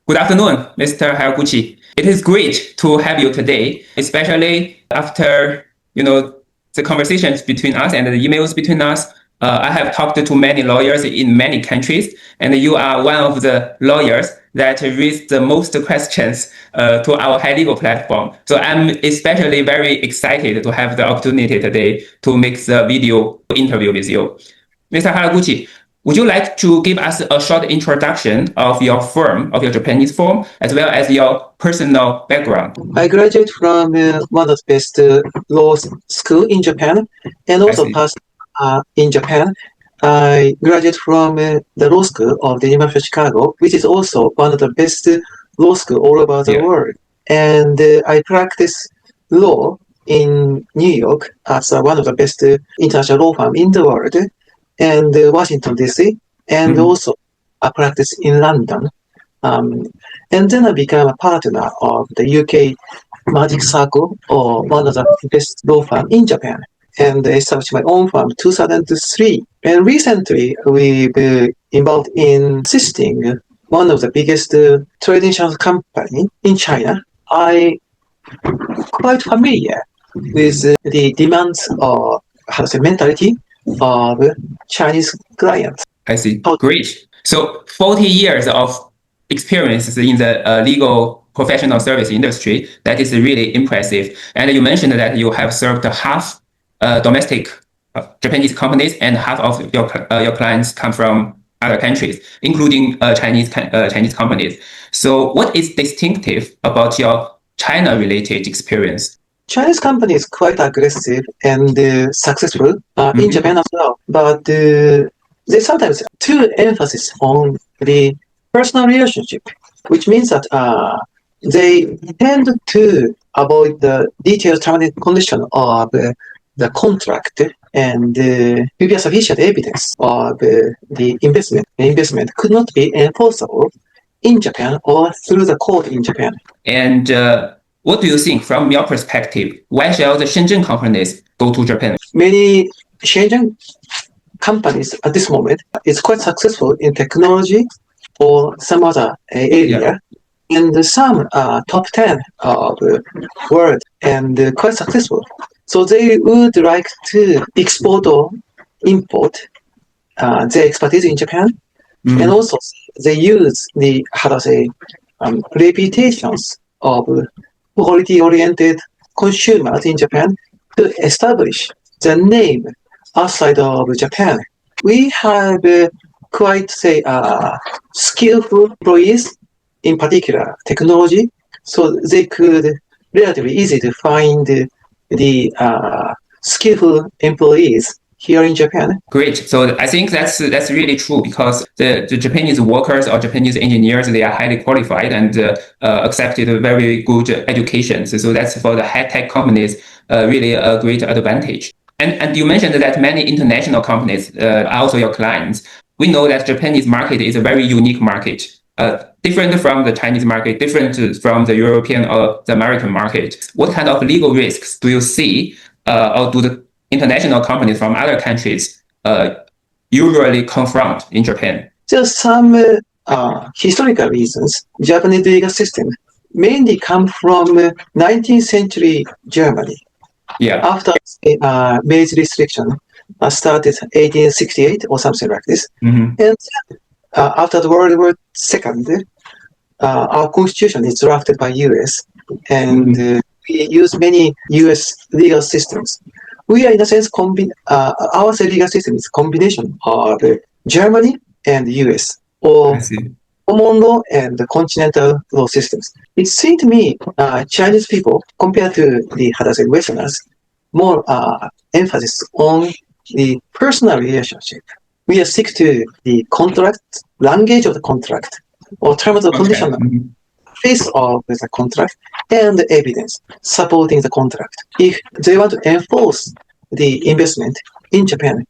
Good afternoon, Mr. Haraguchi. It is great to have you today, especially after, the conversations between us and the emails between us. I have talked to many lawyers in many countries, and you are one of the lawyers that raised the most questions to our HiLegal platform. So I'm especially very excited to have the opportunity today to make the video interview with you. Mr. Haraguchi, would you like to give us a short introduction of your firm, of your Japanese firm, as well as your personal background? I graduated from one of the best law school in Japan, and also passed in Japan. I graduated from the law school of the University of Chicago, which is also one of the best law school all over the world. And I practice law in New York as one of the best international law firm in the world, and Washington DC, and also I practice in London. And then I became a partner of the UK Magic Circle, or one of the best law firm in Japan, and established my own firm in 2003. And recently, we've been involved in assisting one of the biggest trade insurance company in China. I'm quite familiar with the demands or mentality of Chinese clients. I see. Great. So 40 years of experience in the legal professional service industry, that is really impressive. And you mentioned that you have served half domestic Japanese companies, and half of your clients come from other countries, including Chinese companies. So what is distinctive about your China-related experience? Chinese company is quite aggressive and successful in Japan as well, but they sometimes too emphasis on the personal relationship, which means that they tend to avoid the detailed terms and condition of the contract, and maybe sufficient evidence of the investment. The investment could not be enforceable in Japan or through the court in Japan. And what do you think, from your perspective, why shall the Shenzhen companies go to Japan? Many Shenzhen companies at this moment is quite successful in technology or some other area, and some top 10 of the world, and quite successful. So they would like to export or import their expertise in Japan, and also they use the reputations of quality-oriented consumers in Japan to establish the name outside of Japan. We have quite, skillful employees, in particular technology, so they could relatively easy to find the skillful employees here in Japan. Great. So I think that's really true, because the Japanese workers or Japanese engineers, they are highly qualified and accepted very good education. So that's for the high-tech companies really a great advantage. And you mentioned that many international companies are also your clients. We know that Japanese market is a very unique market, different from the Chinese market, different from the European or the American market. What kind of legal risks do you see, or do the international companies from other countries usually confront in Japan? There are some historical reasons. Japanese legal system mainly come from 19th century Germany. After Meiji restriction started 1868 or something like this. And after the World War II, our constitution is drafted by US, and we use many US legal systems. We are, in a sense, our legal system is a combination of Germany and US, or common law and the continental law systems. It seems to me Chinese people, compared to the Westerners, more emphasis on the personal relationship. We are stick to the contract, language of the contract, or terms of condition, face of the contract, and the evidence supporting the contract. If they want to enforce the investment in Japan,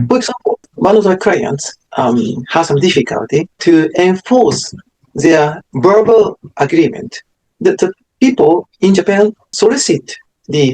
for example, one of our clients has some difficulty to enforce their verbal agreement. The people in Japan solicit the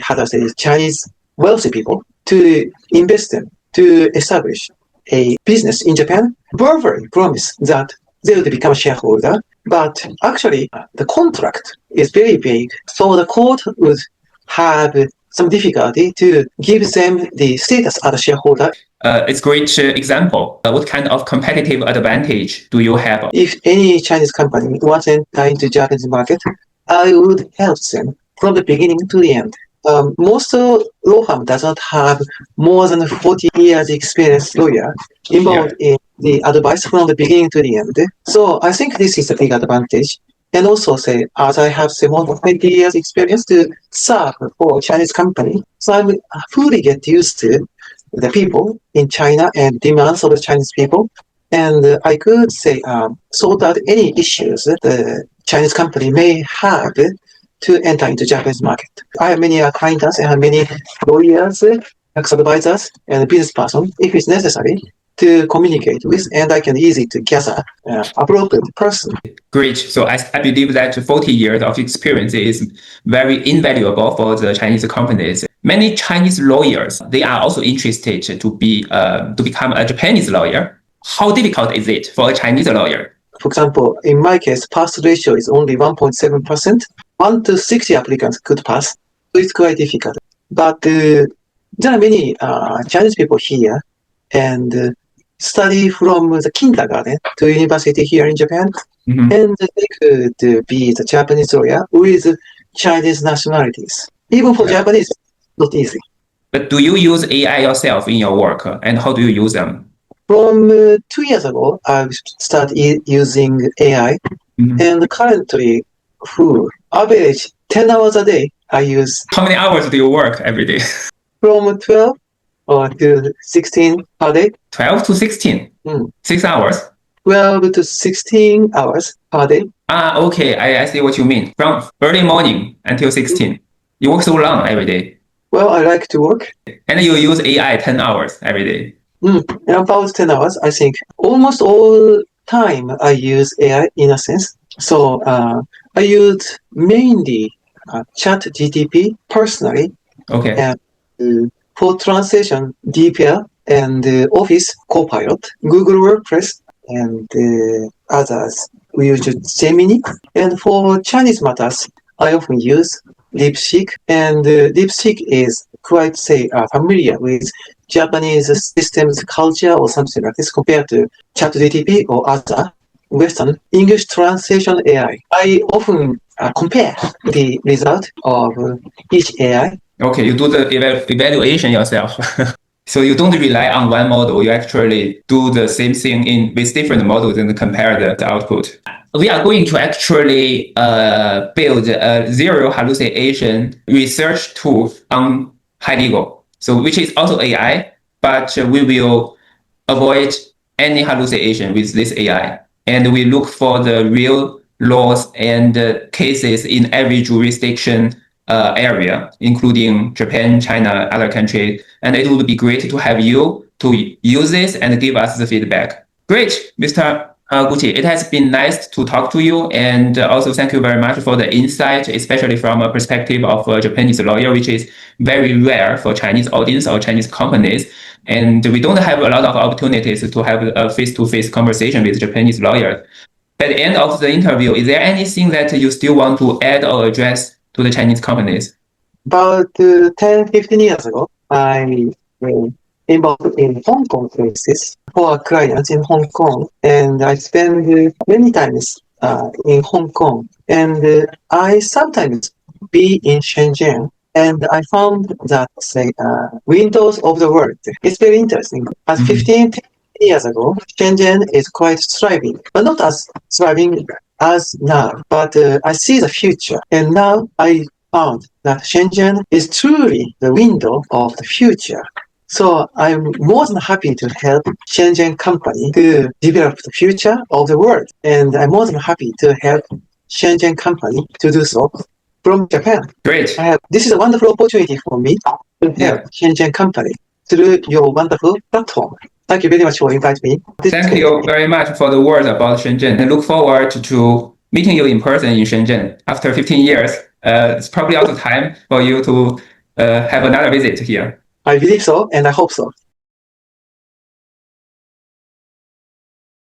Chinese wealthy people to invest them, to establish a business in Japan, verbally promise that they will become a shareholder But actually, the contract is very vague. So the court would have some difficulty to give them the status as a shareholder. It's a great example. What kind of competitive advantage do you have? If any Chinese company wants to enter into Japanese market, I would help them from the beginning to the end. Most law firm does not have more than 40 years experience lawyer involved in the advice from the beginning to the end. So I think this is a big advantage. And also say, as I have more than 20 years experience to serve for Chinese company, so I'm fully get used to the people in China and demands of the Chinese people. And I could say sort out any issues the Chinese company may have to enter into Japanese market. I have many accountants, I have many lawyers, tax advisors, and business person, if it's necessary, to communicate with, and I can easily to gather appropriate person. Great. So I believe that 40 years of experience is very invaluable for the Chinese companies. Many Chinese lawyers, they are also interested to become a Japanese lawyer. How difficult is it for a Chinese lawyer? For example, in my case, pass ratio is only 1.7%. 1 to 60 applicants could pass, so it's quite difficult. But there are many Chinese people here and study from the kindergarten to university here in Japan, and they could be the Japanese lawyer with Chinese nationalities. Even for Japanese, not easy. But do you use AI yourself in your work, and how do you use them? From 2 years ago, I've started using AI, and currently, average 10 hours a day I use. How many hours do you work every day? From 12 to 16 per day. 12 to 16? 6 hours? 12 to 16 hours per day. Okay, I see what you mean. From early morning until 16. You work so long every day. Well, I like to work. And you use AI 10 hours every day. About 10 hours, I think. Almost all time I use AI in a sense. So I use mainly ChatGPT personally. Okay. And for translation, DeepL and Office Copilot, Google WordPress, and others. We use Gemini. And for Chinese matters, I often use DeepSeek. And DeepSeek is quite, familiar with Japanese systems culture or something like this compared to ChatGPT or other Western English translation AI. I often compare the result of each AI. Okay, you do the evaluation yourself. So you don't rely on one model. You actually do the same thing with different models and compare the output. We are going to actually build a zero hallucination research tool on HiLegal. So which is also AI, but we will avoid any hallucination with this AI. And we look for the real laws and cases in every jurisdiction area, including Japan, China, other countries. And it would be great to have you to use this and give us the feedback. Great, Mr. Haraguchi. It has been nice to talk to you. And also thank you very much for the insight, especially from a perspective of a Japanese lawyer, which is very rare for Chinese audience or Chinese companies. And we don't have a lot of opportunities to have a face-to-face conversation with Japanese lawyers. At the end of the interview, is there anything that you still want to add or address to the Chinese companies? About 10, 15 years ago, I involved in Hong Kong cases for clients in Hong Kong, and I spend many times in Hong Kong. And I sometimes be in Shenzhen, and I found that, windows of the world. It's very interesting. As 15 years ago, Shenzhen is quite thriving, but not as thriving as now. But I see the future, and now I found that Shenzhen is truly the window of the future. So I'm more than happy to help Shenzhen company to develop the future of the world, and I'm more than happy to help Shenzhen company to do so from Japan. Great. This is a wonderful opportunity for me to help Shenzhen company through your wonderful platform. Thank you very much for inviting me. Thank you very much for the words about Shenzhen. I look forward to meeting you in person in Shenzhen after 15 years. It's probably also time for you to have another visit here. I believe so, and I hope so.